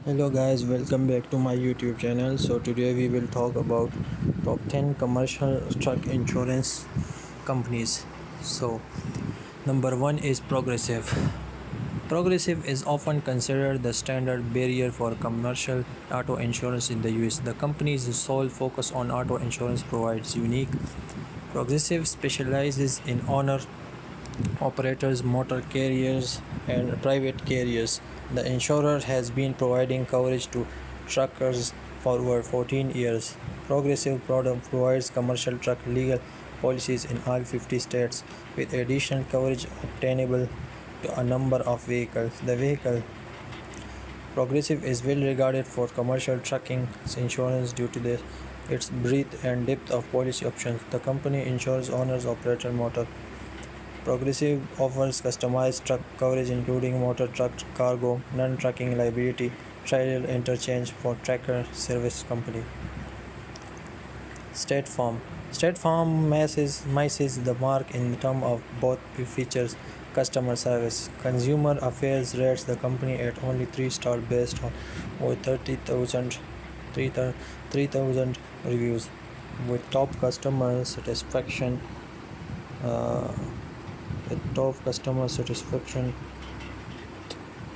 Hello guys, welcome back to my YouTube channel. So today we will talk about top 10 commercial truck insurance companies. So number 1 is Progressive. Progressive is often considered the standard barrier for commercial auto insurance in the US. The company's sole focus on auto insurance provides unique. Progressive specializes in owner operators, motor carriers, and private carriers. The insurer has been providing coverage to truckers for over 14 years. Progressive product provides commercial truck legal policies in all 50 states, with additional coverage obtainable to a number of vehicles. The vehicle Progressive is well regarded for commercial trucking insurance due to its breadth and depth of policy options. The company insures owners, operator, motor. Progressive offers customized truck coverage including motor truck, cargo, non-trucking liability, trailer interchange for tracker service company. State Farm. State Farm misses the mark in terms of both features. Customer service. Consumer Affairs rates the company at only 3 stars based on over 3,000 reviews, with top customer satisfaction.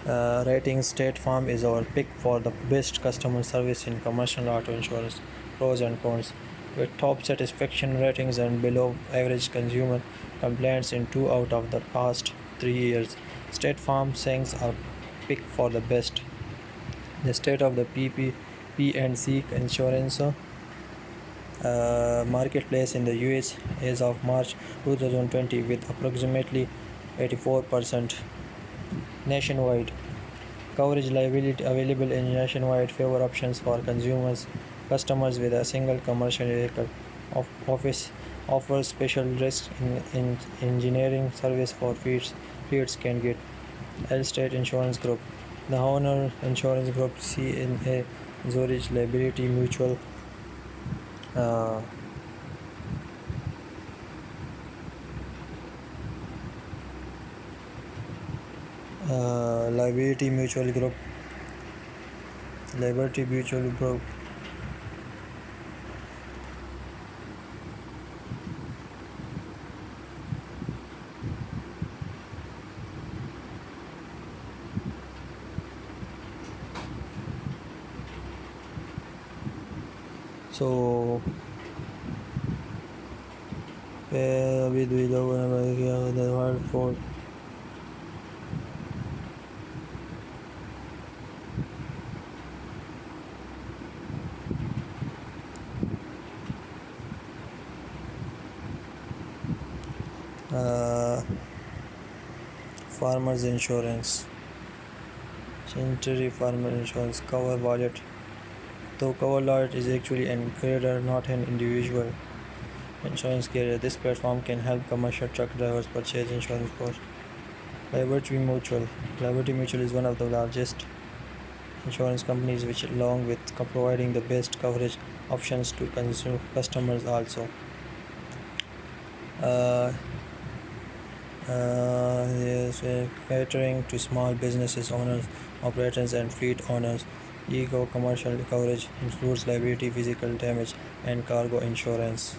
Uh, rating. State Farm is our pick for the best customer service in commercial auto insurance. Pros and cons. With top satisfaction ratings and below average consumer complaints in 2 out of the past 3 years, State Farm ranks our pick for the best. The state of the P&C insurance marketplace in the US as of March 2020, with approximately 84% nationwide coverage liability available in nationwide favor options for customers with a single commercial vehicle. Office offers special risk in engineering service for fleets can get. L State Insurance Group. The Honor Insurance Group, CNA, Zurich Liability Mutual, uh, Liability Mutual Group, Liberty Mutual Group. So with the word for farmers insurance. Century Farmer Insurance Cover Wallet. Though Cover Wallet is actually an carrier, not an individual insurance carrier, this platform can help commercial truck drivers purchase insurance for Liberty Mutual. Liberty Mutual is one of the largest insurance companies, which, along with providing the best coverage options to customers, also uh, yes, catering to small businesses owners, operators, and fleet owners. Ego commercial coverage includes liability, physical damage, and cargo insurance.